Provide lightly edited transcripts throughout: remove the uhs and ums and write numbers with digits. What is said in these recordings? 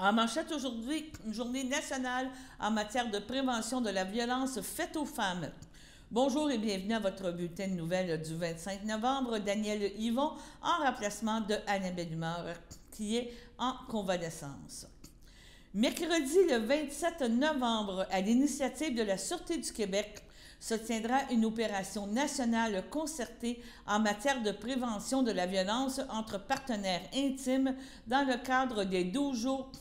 En manchette aujourd'hui, une journée nationale en matière de prévention de la violence faite aux femmes. Bonjour et bienvenue à votre bulletin de nouvelles du 25 novembre. Danielle Yvon en remplacement de Annabelle Humeur qui est en convalescence. Mercredi le 27 novembre, à l'initiative de la Sûreté du Québec, se tiendra une opération nationale concertée en matière de prévention de la violence entre partenaires intimes dans le cadre des 12 jours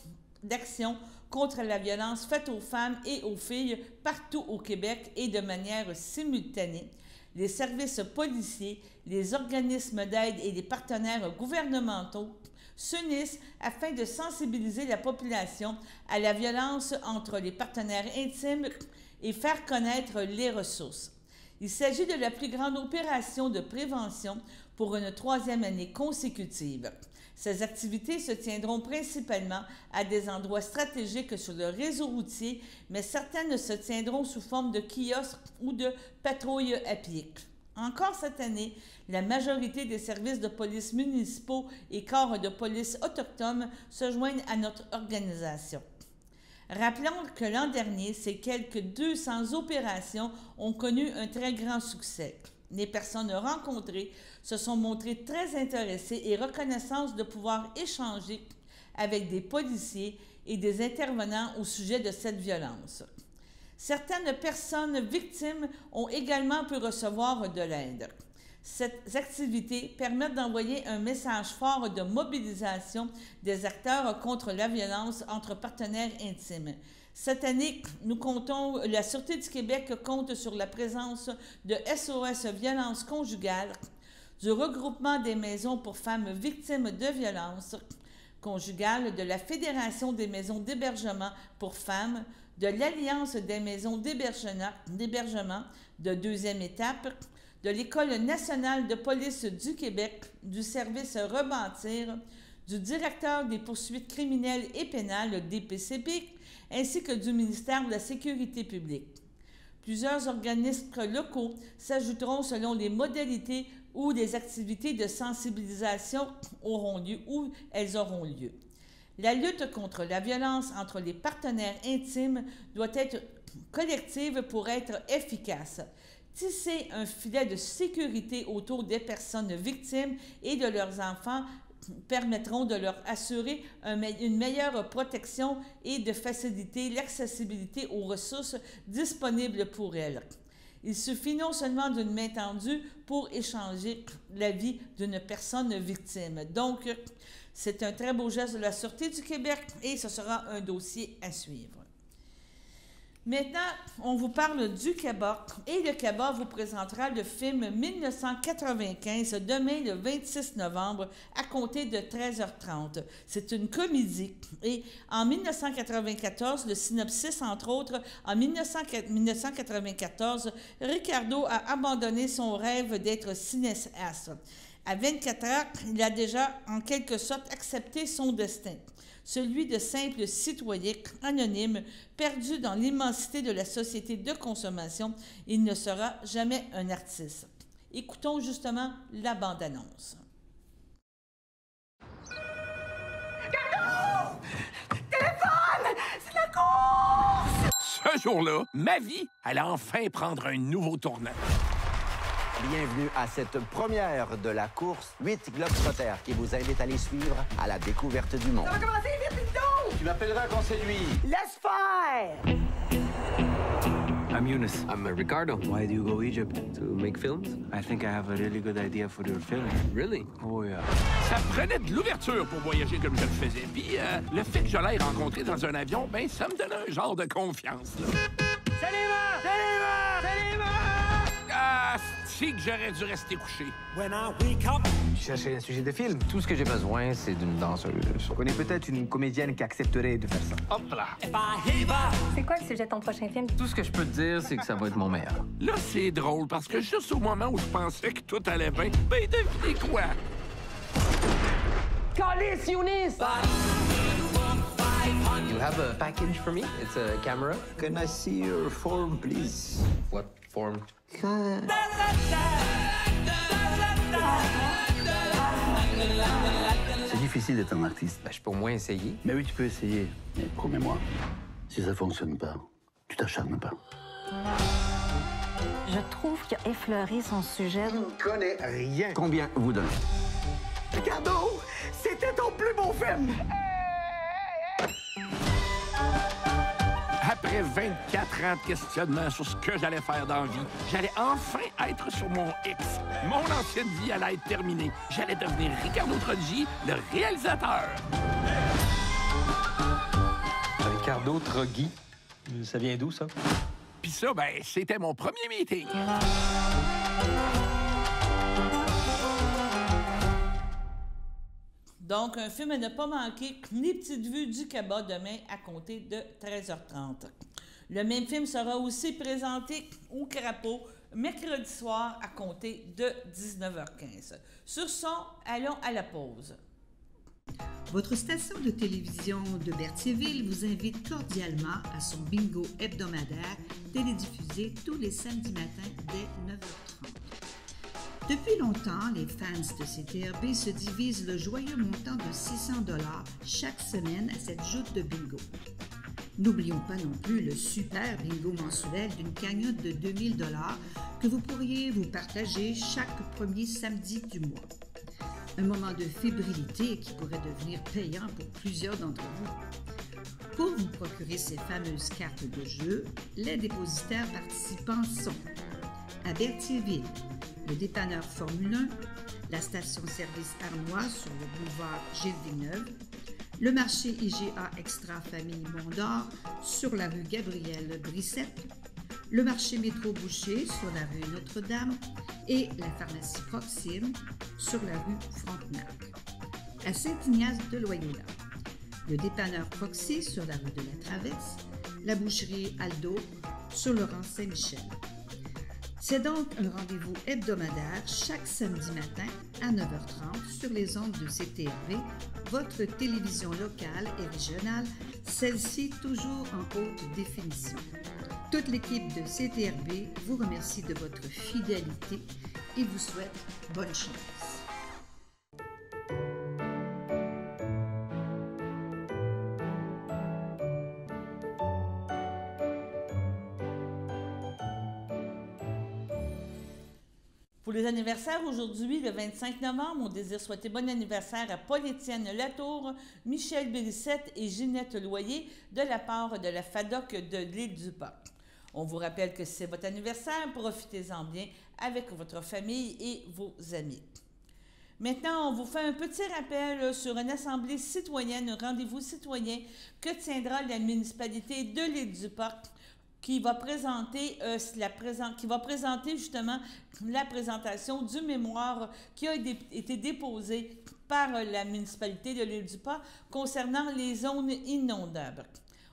d'action contre la violence faite aux femmes et aux filles partout au Québec et de manière simultanée. Les services policiers, les organismes d'aide et les partenaires gouvernementaux s'unissent afin de sensibiliser la population à la violence entre les partenaires intimes et faire connaître les ressources. Il s'agit de la plus grande opération de prévention pour une 3e année consécutive. Ces activités se tiendront principalement à des endroits stratégiques sur le réseau routier, mais certaines se tiendront sous forme de kiosques ou de patrouilles à pied. Encore cette année, la majorité des services de police municipaux et corps de police autochtones se joignent à notre organisation. Rappelons que l'an dernier, ces quelques 200 opérations ont connu un très grand succès. Les personnes rencontrées se sont montrées très intéressées et reconnaissantes de pouvoir échanger avec des policiers et des intervenants au sujet de cette violence. Certaines personnes victimes ont également pu recevoir de l'aide. Ces activités permettent d'envoyer un message fort de mobilisation des acteurs contre la violence entre partenaires intimes. Cette année, la Sûreté du Québec compte sur la présence de SOS Violence conjugale, du regroupement des maisons pour femmes victimes de violences conjugales, de la Fédération des maisons d'hébergement pour femmes, de l'Alliance des maisons d'hébergement de 2e étape, de l'École nationale de police du Québec, du service Rebâtir, du directeur des poursuites criminelles et pénales, le DPCP, ainsi que du ministère de la Sécurité publique. Plusieurs organismes locaux s'ajouteront selon les modalités où les activités de sensibilisation auront lieu ou elles auront lieu. La lutte contre la violence entre les partenaires intimes doit être collective pour être efficace. Tisser un filet de sécurité autour des personnes victimes et de leurs enfants permettront de leur assurer une meilleure protection et de faciliter l'accessibilité aux ressources disponibles pour elles. Il suffit non seulement d'une main tendue pour échanger la vie d'une personne victime. Donc, c'est un très beau geste de la Sûreté du Québec et ce sera un dossier à suivre. Maintenant, on vous parle du CABA et le CABA vous présentera le film 1995 demain le 26 novembre à compter de 13h30. C'est une comédie et en 1994, le synopsis entre autres, en 1994, Ricardo a abandonné son rêve d'être cinéaste. À 24 ans, il a déjà en quelque sorte accepté son destin. Celui de simple citoyen anonyme, perdu dans l'immensité de la société de consommation, il ne sera jamais un artiste. Écoutons justement la bande-annonce. Ricardo! Téléphone! C'est la course! Ce jour-là, ma vie allait enfin prendre un nouveau tournant. Bienvenue à cette première de la course 8 Globetrotters qui vous invite à les suivre à la découverte du monde. Ça va commencer vite, vite, donc! Tu m'appelleras quand c'est lui. Laisse faire! I'm Yunus. I'm Ricardo. Why do you go Egypt? To make films? I think I have a really good idea for your film. Really? Oh yeah. Ça prenait de l'ouverture pour voyager comme je le faisais. Puis le fait que je l'aie rencontré dans un avion, ben ça me donnait un genre de confiance. Là. Salut, Ah, c'est que j'aurais dû rester couché. Je cherchais un sujet de film. Tout ce que j'ai besoin, c'est d'une danseuse. Je connais peut-être une comédienne qui accepterait de faire ça. Hop là. C'est quoi le sujet de ton prochain film? Tout ce que je peux te dire, c'est que ça va être mon meilleur. Là, c'est drôle parce que juste au moment où je pensais que tout allait bien, ben devinez quoi? Calice, Younis! You have a package for me? It's a camera? Can I see your form, please? What form? C'est difficile. difficile d'être un artiste. Ben, je peux au moins essayer. Mais oui, tu peux essayer. Mais promets-moi, si ça fonctionne pas, tu t'acharnes pas. Je trouve qu'il a effleuré son sujet. Je ne connais rien. Combien vous donnez? Ricardo, c'était ton plus beau film! Après 24 ans de questionnement sur ce que j'allais faire dans la vie, j'allais enfin être sur mon X. Mon ancienne vie allait être terminée. J'allais devenir Ricardo Troggi, le réalisateur. Ricardo Troggi. Ça vient d'où, ça? Puis ça, ben, c'était mon premier meeting. Donc, un film à ne pas manquer, Les Petites Vues du Cabas, demain à compter de 13h30. Le même film sera aussi présenté au Crapaud mercredi soir à compter de 19h15. Sur ce, allons à la pause. Votre station de télévision de Berthierville vous invite cordialement à son bingo hebdomadaire télédiffusé tous les samedis matins dès 9h30. Depuis longtemps, les fans de CTRB se divisent le joyeux montant de 600 $ chaque semaine à cette joute de bingo. N'oublions pas non plus le super bingo mensuel d'une cagnotte de 2000 $ que vous pourriez vous partager chaque premier samedi du mois. Un moment de fébrilité qui pourrait devenir payant pour plusieurs d'entre vous. Pour vous procurer ces fameuses cartes de jeu, les dépositaires participants sont à Berthierville, le dépanneur Formule 1, la station-service Armois sur le boulevard Gilles Villeneuve, le marché IGA Extra Famille Mondor sur la rue Gabriel Brissette, le marché Métro Boucher sur la rue Notre-Dame et la pharmacie Proxime sur la rue Frontenac. À Saint-Ignace de Loyola, le dépanneur Proxy sur la rue de la Traverse, la boucherie Aldo sur le rang Saint-Michel. C'est donc un rendez-vous hebdomadaire chaque samedi matin à 9h30 sur les ondes de CTRB, votre télévision locale et régionale, celle-ci toujours en haute définition. Toute l'équipe de CTRB vous remercie de votre fidélité et vous souhaite bonne chance. Pour les anniversaires aujourd'hui, le 25 novembre, on désire souhaiter bon anniversaire à Paul-Étienne Latour, Michel Bérissette et Ginette Loyer de la part de la FADOC de l'Île-du-Pas. On vous rappelle que c'est votre anniversaire, profitez-en bien avec votre famille et vos amis. Maintenant, on vous fait un petit rappel sur une assemblée citoyenne, un rendez-vous citoyen que tiendra la municipalité de l'Île-du-Pas qui va présenter justement la présentation du mémoire qui a été déposé par la municipalité de l'Île-du-Pas concernant les zones inondables.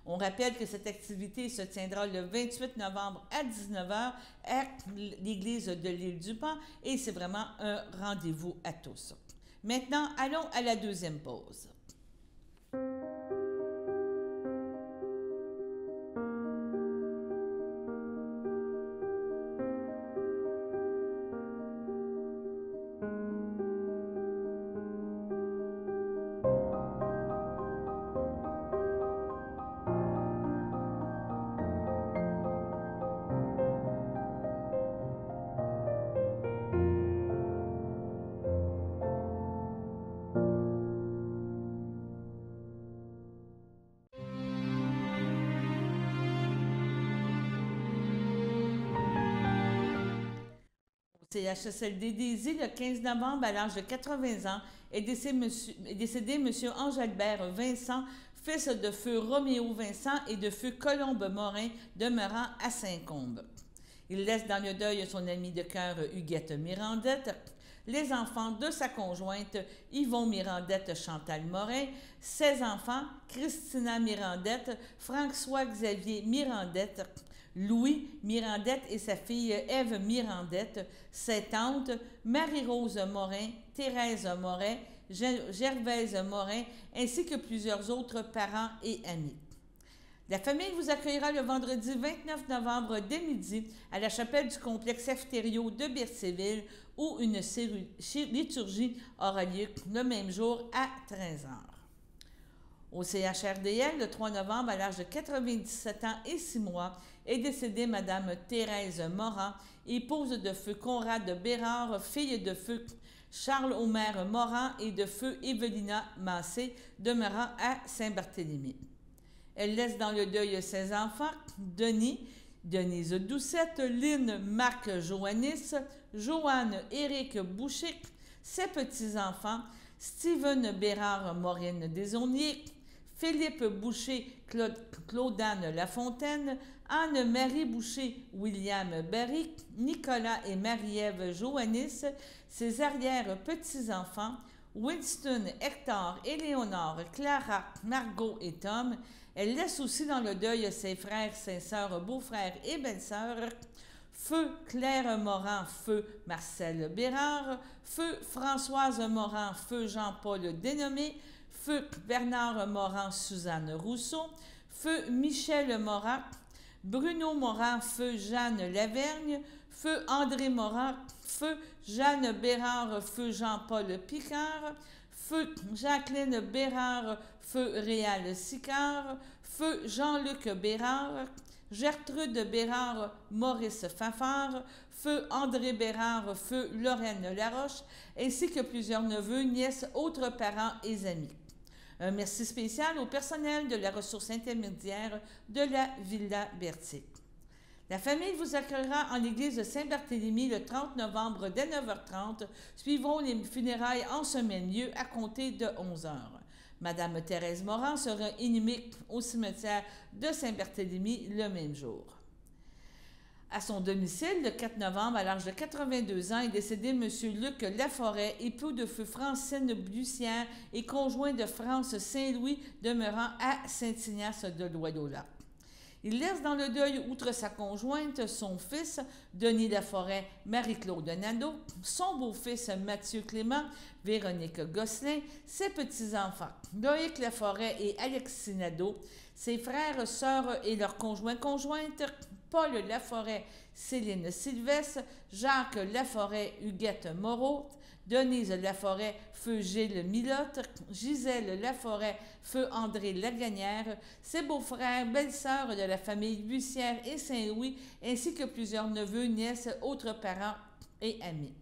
On rappelle que cette activité se tiendra le 28 novembre à 19h à l'église de l'Île-du-Pas et c'est vraiment un rendez-vous à tous. Maintenant, allons à la deuxième pause. CHSLD des Îles, le 15 novembre, à l'âge de 80 ans, est décédé M. Ange-Albert Vincent, fils de feu Roméo Vincent et de feu Colombe Morin, demeurant à Saint-Combes. Il laisse dans le deuil son ami de cœur Huguette Mirandette, les enfants de sa conjointe Yvon Mirandette Chantal Morin, ses enfants Christina Mirandette, François-Xavier Mirandette, Louis Mirandette et sa fille Ève Mirandette, ses tantes Marie-Rose Morin, Thérèse Morin, Gervaise Morin, ainsi que plusieurs autres parents et amis. La famille vous accueillera le vendredi 29 novembre dès midi à la chapelle du complexe Efterio de Berthierville où une liturgie aura lieu le même jour à 13h. Au CHRDL, le 3 novembre, à l'âge de 97 ans et 6 mois, est décédée Mme Thérèse Morin, épouse de feu Conrad Bérard, fille de feu Charles-Omer Morin et de feu Evelina Massé, demeurant à Saint-Barthélemy. Elle laisse dans le deuil ses enfants, Denis, Denise Doucette, Lynn, Marc Joannis, Joanne, Éric Boucher, ses petits-enfants, Steven Bérard, Maureen Desaulniers, Philippe Boucher, Claudane Lafontaine, Anne-Marie Boucher, William Barry, Nicolas et Marie-Ève Joannis, ses arrière-petits-enfants, Winston, Hector, Éléonore, Clara, Margot et Tom. Elle laisse aussi dans le deuil ses frères, ses sœurs, beaux-frères et belles-sœurs, Feu Claire Morin, Feu Marcel Bérard, Feu Françoise Morin, Feu Jean-Paul Dénommé, Feu Bernard Morin, Suzanne Rousseau, Feu Michel Morin, Bruno Morin, Feu Jeanne Lavergne, Feu André Morin, Feu Jeanne Bérard, Feu Jean-Paul Picard, Feu Jacqueline Bérard, Feu Réal Sicard, Feu Jean-Luc Bérard, Gertrude Bérard, Maurice Fafard, Feu André Bérard, Feu Lorraine Laroche, ainsi que plusieurs neveux, nièces, autres parents et amis. Un merci spécial au personnel de la ressource intermédiaire de la Villa Berthier. La famille vous accueillera en l'église de Saint-Barthélemy le 30 novembre dès 9h30. Suivront les funérailles en ce même lieu à compter de 11h. Madame Thérèse Morin sera inhumée au cimetière de Saint-Barthélemy le même jour. À son domicile, le 4 novembre, à l'âge de 82 ans, est décédé M. Luc Laforêt, époux de feu Francine Bussière et conjoint de France Saint-Louis, demeurant à Saint-Ignace de Loyola. Il laisse dans le deuil, outre sa conjointe, son fils, Denis Laforêt, Marie-Claude Nadeau, son beau-fils, Mathieu Clément, Véronique Gosselin, ses petits-enfants, Loïc Laforêt et Alexis Nadeau, ses frères, sœurs et leurs conjointes, Paul Laforêt, Céline Sylvestre, Jacques Laforêt, Huguette Moreau, Denise Laforêt, feu Gilles Milotte, Gisèle Laforêt, feu André Lagagnère, ses beaux-frères, belles-sœurs de la famille Bussière et Saint-Louis, ainsi que plusieurs neveux, nièces, autres parents et amis.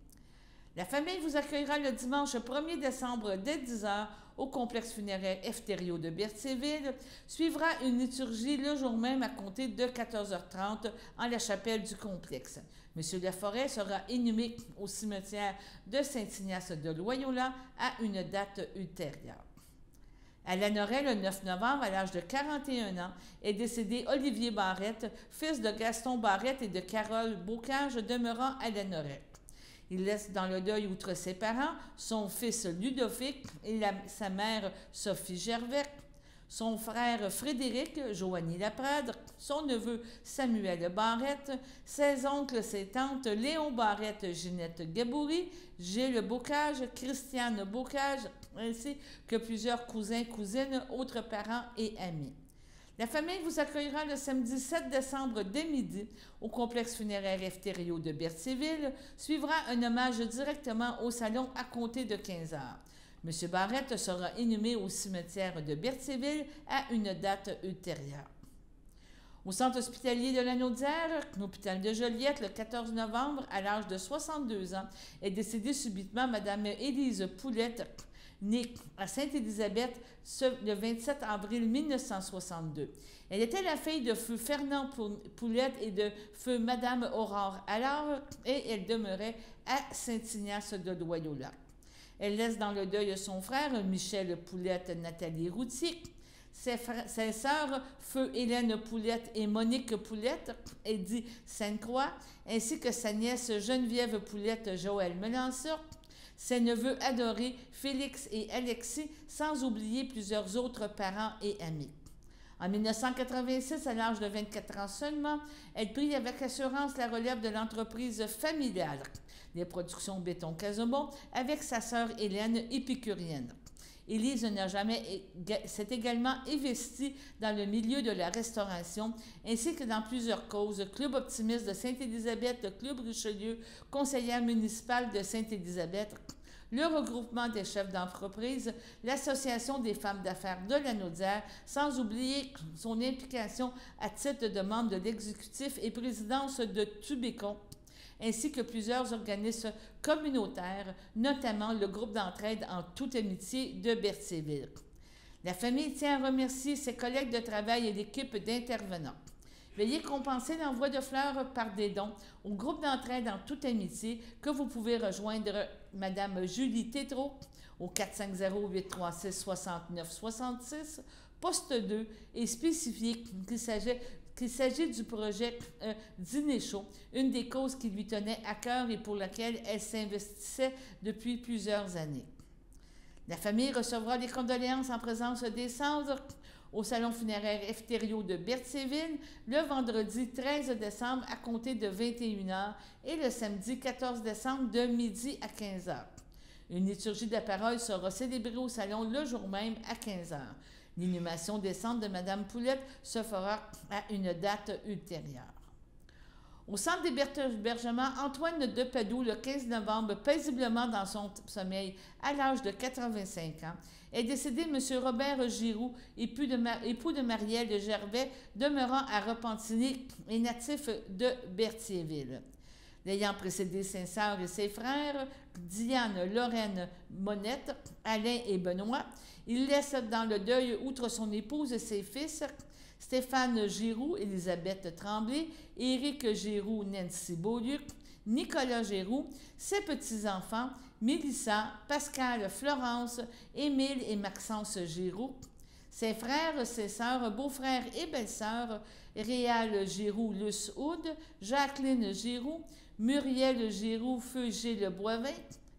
La famille vous accueillera le dimanche 1er décembre dès 10h au complexe funéraire Efterio de Berthierville. Suivra une liturgie le jour même à compter de 14h30 en la chapelle du complexe. M. Laforêt sera inhumé au cimetière de Saint-Ignace de Loyola à une date ultérieure. À Lanoraie, le 9 novembre, à l'âge de 41 ans, est décédé Olivier Barrette, fils de Gaston Barrette et de Carole Bocage, demeurant à Lanoraie. Il laisse dans le deuil, outre ses parents, son fils Ludovic et sa mère Sophie Gervais, son frère Frédéric, Joanie Laprade, son neveu Samuel Barrette, ses oncles, ses tantes Léon Barrette, Ginette Gaboury, Gilles Bocage, Christiane Bocage, ainsi que plusieurs cousins, cousines, autres parents et amis. La famille vous accueillera le samedi 7 décembre dès midi au complexe funéraire Efterio de Berthierville. Suivra un hommage directement au salon à compter de 15h. M. Barrette sera inhumé au cimetière de Berthierville à une date ultérieure. Au centre hospitalier de la Naudière, l'hôpital de Joliette, le 14 novembre, à l'âge de 62 ans, est décédée subitement Mme Élise Poulette, née à Sainte-Élisabeth le 27 avril 1962. Elle était la fille de feu Fernand Poulette et de feu Mme Aurore Allard et elle demeurait à Saint-Ignace de Loyola. Elle laisse dans le deuil son frère Michel Poulette, Nathalie Routier, ses sœurs feu Hélène Poulette et Monique Poulette, Eddie Sainte-Croix, ainsi que sa nièce Geneviève Poulette, Joël Melançon, ses neveux adorés, Félix et Alexis, sans oublier plusieurs autres parents et amis. En 1986, à l'âge de 24 ans seulement, elle prit avec assurance la relève de l'entreprise familiale, les productions Béton Casemont, avec sa sœur Hélène, épicurienne. Élise s'est également investie dans le milieu de la restauration, ainsi que dans plusieurs causes, Club optimiste de Sainte-Élisabeth, le Club Richelieu, conseillère municipale de Sainte-Élisabeth, le regroupement des chefs d'entreprise, l'Association des femmes d'affaires de la Naudière, sans oublier son implication à titre de membre de l'exécutif et présidence de Tubécon, ainsi que plusieurs organismes communautaires, notamment le groupe d'entraide en toute amitié de Berthierville. La famille tient à remercier ses collègues de travail et l'équipe d'intervenants. Veuillez compenser l'envoi de fleurs par des dons au groupe d'entraide en toute amitié que vous pouvez rejoindre Mme Julie Tétrault au 450-836-6966, poste 2, et spécifier qu'il s'agit du projet Dîner chaud, une des causes qui lui tenait à cœur et pour laquelle elle s'investissait depuis plusieurs années. La famille recevra les condoléances en présence des cendres au salon funéraire Efterio de Berthierville le vendredi 13 décembre à compter de 21h et le samedi 14 décembre de midi à 15h. Une liturgie de la parole sera célébrée au salon le jour même à 15h. L'inhumation des cendres de Mme Poulette se fera à une date ultérieure. Au centre d'hébergement Antoine de Padoue, le 15 novembre, paisiblement dans son sommeil, à l'âge de 85 ans, est décédé M. Robert Giroux, époux de Marielle Gervais, demeurant à Repentigny et natif de Berthierville. L'ayant précédé ses sœurs et ses frères, Diane, Lorraine, Monette, Alain et Benoît, il laisse dans le deuil, outre son épouse et ses fils, Stéphane Giroux, Élisabeth Tremblay, Éric Giroux, Nancy Beaulieu, Nicolas Giroux, ses petits-enfants, Mélissa, Pascal, Florence, Émile et Maxence Giroux, ses frères, ses sœurs, beaux-frères et belles-sœurs, Réal Giroux, Luce Houd, Jacqueline Giroux, Muriel Giroux, Feu Gilles Boivin,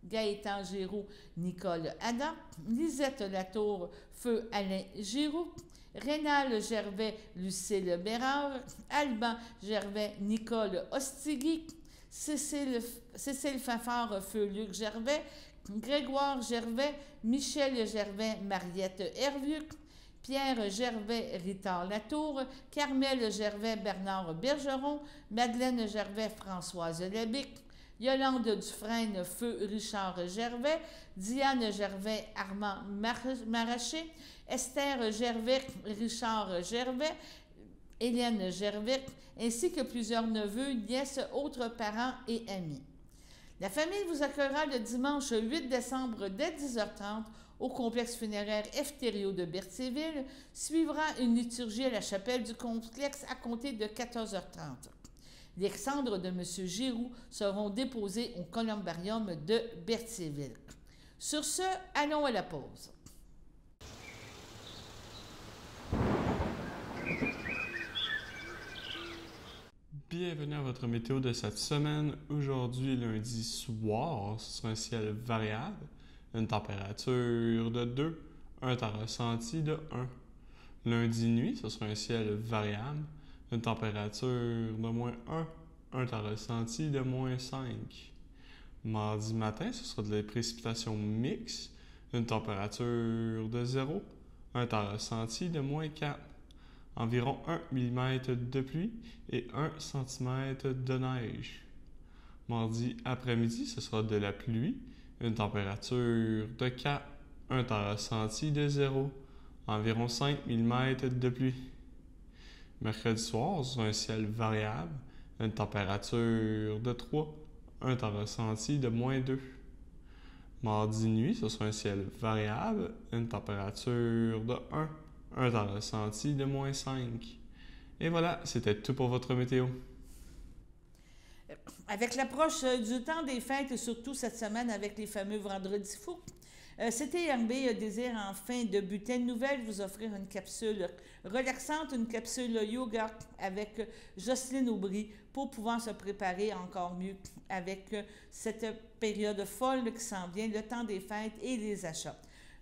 Gaëtan Giroux, Nicole Adam, Lisette Latour, Feu Alain Giroux, Rénal Gervais, Lucille Bérard, Alban Gervais, Nicole Ostigui, Cécile Fafard, Feu Luc Gervais, Grégoire Gervais, Michel Gervais, Mariette Hervieux, Pierre Gervais, Rittard Latour, Carmel Gervais, Bernard Bergeron, Madeleine Gervais, Françoise Lebic, Yolande Dufresne, Feu Richard Gervais, Diane Gervais, Armand Maraché, Esther Gervais, Richard Gervais, Hélène Gervais, ainsi que plusieurs neveux, nièces, autres parents et amis. La famille vous accueillera le dimanche 8 décembre dès 10h30 au complexe funéraire Efterio de Berthierville. Suivra une liturgie à la chapelle du complexe à compter de 14h30. Les cendres de M. Giroux seront déposées au columbarium de Berthierville. Sur ce, allons à la pause. Bienvenue à votre météo de cette semaine. Aujourd'hui, lundi soir, ce sera un ciel variable, une température de 2, un temps ressenti de 1. Lundi nuit, ce sera un ciel variable, une température de moins 1, un temps ressenti de moins 5. Mardi matin, ce sera de la précipitation mixte, une température de 0, un temps ressenti de moins 4. Environ 1 mm de pluie et 1 cm de neige. Mardi après-midi, ce sera de la pluie, une température de 4, un temps ressenti de 0, environ 5 mm de pluie. Mercredi soir, ce sera un ciel variable, une température de 3, un temps ressenti de moins 2. Mardi nuit, ce sera un ciel variable, une température de 1, un temps ressenti de moins 5. Et voilà, c'était tout pour votre météo. Avec l'approche du temps des fêtes, et surtout cette semaine avec les fameux vendredis fous, CTRB désire en fin de bulletin de nouvelles vous offrir une capsule relaxante, une capsule yoga avec Jocelyne Aubry pour pouvoir se préparer encore mieux avec cette période folle qui s'en vient, le temps des fêtes et les achats.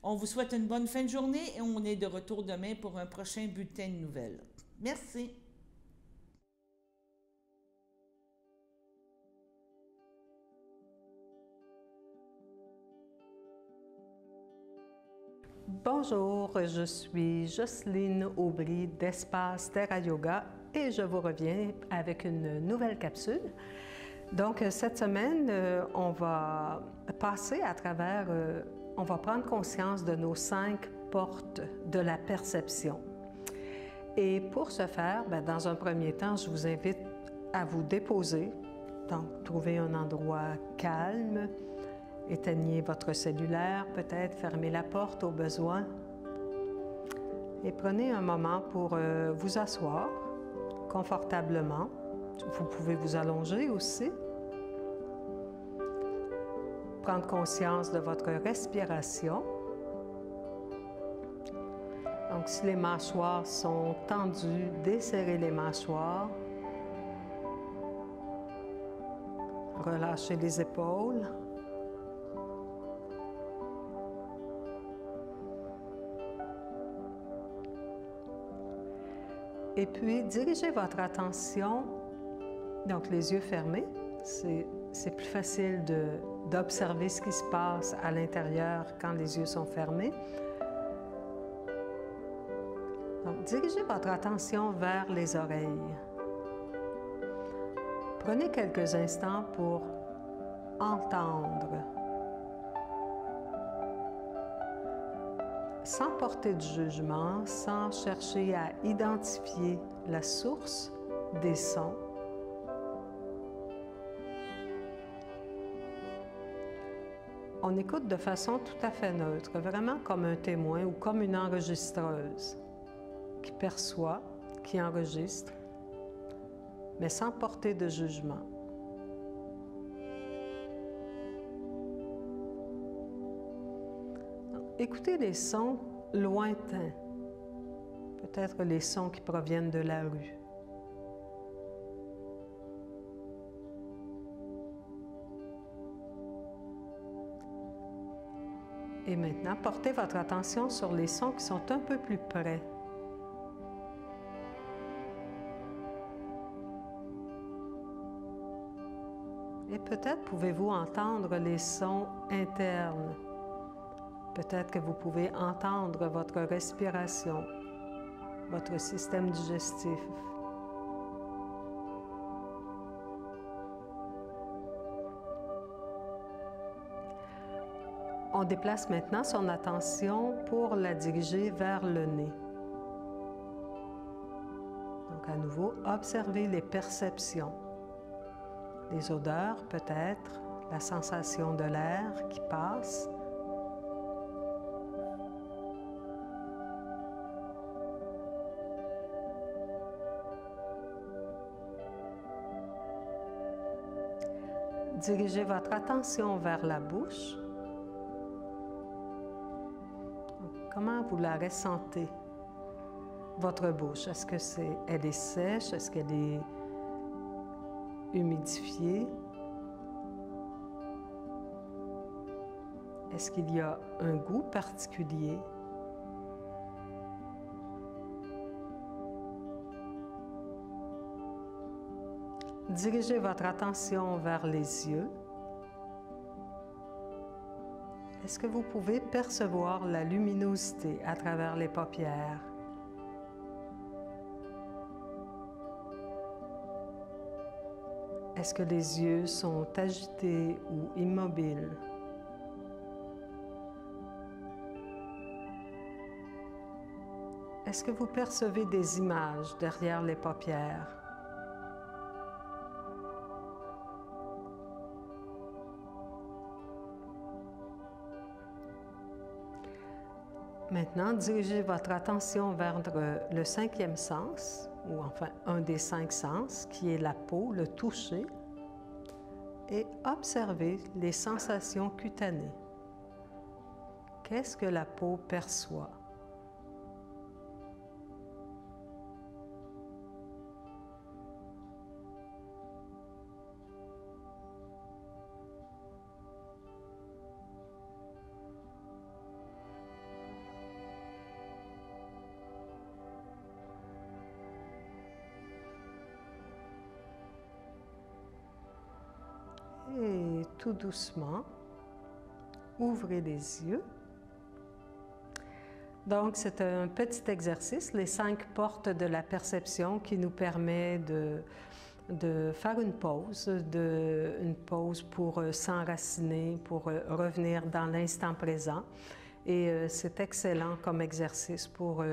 On vous souhaite une bonne fin de journée et on est de retour demain pour un prochain bulletin de nouvelles. Merci. Bonjour, je suis Jocelyne Aubry d'Espace Terra Yoga et je vous reviens avec une nouvelle capsule. Donc, cette semaine, on va passer à travers, on va prendre conscience de nos 5 portes de la perception. Et pour ce faire, dans un premier temps, je vous invite à vous déposer. Donc, trouvez un endroit calme, éteignez votre cellulaire, peut-être fermez la porte au besoin. Et prenez un moment pour vous asseoir confortablement. Vous pouvez vous allonger aussi. Prendre conscience de votre respiration. Donc, si les mâchoires sont tendues, desserrez les mâchoires. Relâchez les épaules. Et puis, dirigez votre attention, donc les yeux fermés. C'est plus facile d'observer ce qui se passe à l'intérieur quand les yeux sont fermés. Donc, dirigez votre attention vers les oreilles. Prenez quelques instants pour entendre. Sans porter de jugement, sans chercher à identifier la source des sons. On écoute de façon tout à fait neutre, vraiment comme un témoin ou comme une enregistreuse qui perçoit, qui enregistre, mais sans porter de jugement. Écoutez les sons lointains, peut-être les sons qui proviennent de la rue. Et maintenant, portez votre attention sur les sons qui sont un peu plus près. Et peut-être pouvez-vous entendre les sons internes. Peut-être que vous pouvez entendre votre respiration, votre système digestif. On déplace maintenant son attention pour la diriger vers le nez. Donc à nouveau, observez les perceptions. Les odeurs peut-être, la sensation de l'air qui passe. Dirigez votre attention vers la bouche. Comment vous la ressentez, votre bouche? Est-ce que elle est sèche? Est-ce qu'elle est humidifiée? Est-ce qu'il y a un goût particulier? Dirigez votre attention vers les yeux. Est-ce que vous pouvez percevoir la luminosité à travers les paupières? Est-ce que les yeux sont agités ou immobiles? Est-ce que vous percevez des images derrière les paupières? Maintenant, dirigez votre attention vers le 5e sens, ou enfin un des 5 sens, qui est la peau, le toucher, et observez les sensations cutanées. Qu'est-ce que la peau perçoit? Et tout doucement, ouvrez les yeux. Donc, c'est un petit exercice, les 5 portes de la perception qui nous permet de faire une pause pour s'enraciner, pour revenir dans l'instant présent. Et c'est excellent comme exercice pour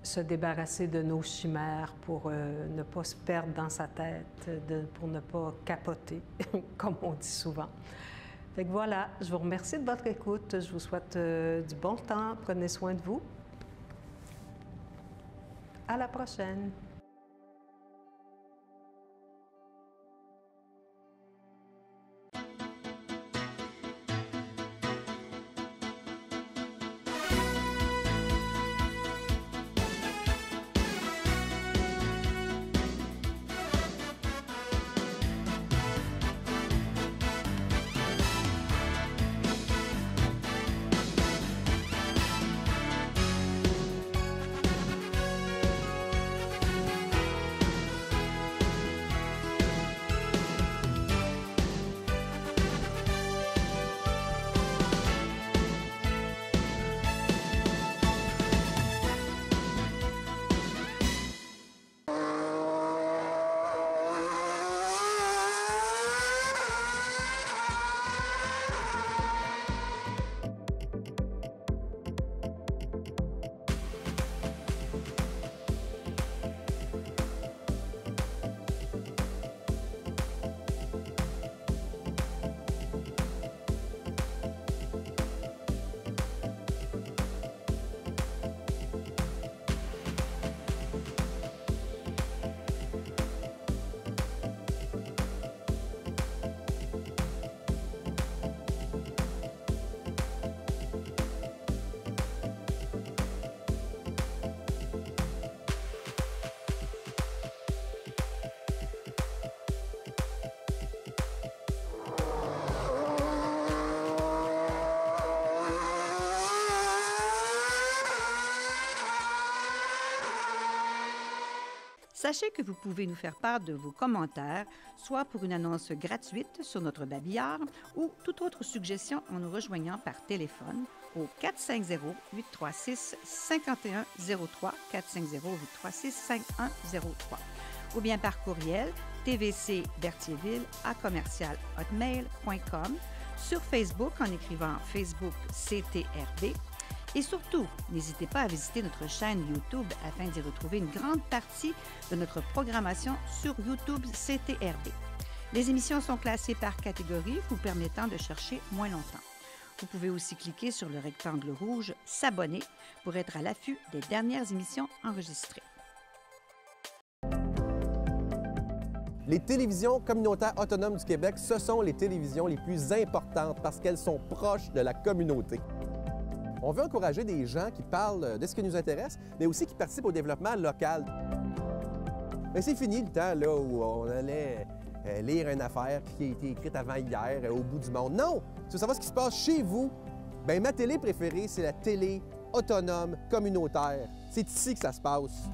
se débarrasser de nos chimères, pour ne pas se perdre dans sa tête, pour ne pas capoter, comme on dit souvent. Fait que voilà, je vous remercie de votre écoute. Je vous souhaite du bon temps. Prenez soin de vous. À la prochaine. Sachez que vous pouvez nous faire part de vos commentaires, soit pour une annonce gratuite sur notre babillard ou toute autre suggestion en nous rejoignant par téléphone au 450-836-5103, 450-836-5103, ou bien par courriel tvcberthierville@commercial-hotmail.com, sur Facebook en écrivant Facebook CTRB. Et surtout, n'hésitez pas à visiter notre chaîne YouTube afin d'y retrouver une grande partie de notre programmation sur YouTube CTRB. Les émissions sont classées par catégorie, vous permettant de chercher moins longtemps. Vous pouvez aussi cliquer sur le rectangle rouge « S'abonner » pour être à l'affût des dernières émissions enregistrées. Les télévisions communautaires autonomes du Québec, ce sont les télévisions les plus importantes parce qu'elles sont proches de la communauté. On veut encourager des gens qui parlent de ce qui nous intéresse, mais aussi qui participent au développement local. Mais c'est fini le temps là, où on allait lire une affaire qui a été écrite avant hier au bout du monde. Non! Tu veux savoir ce qui se passe chez vous? Bien, ma télé préférée, c'est la télé autonome communautaire. C'est ici que ça se passe.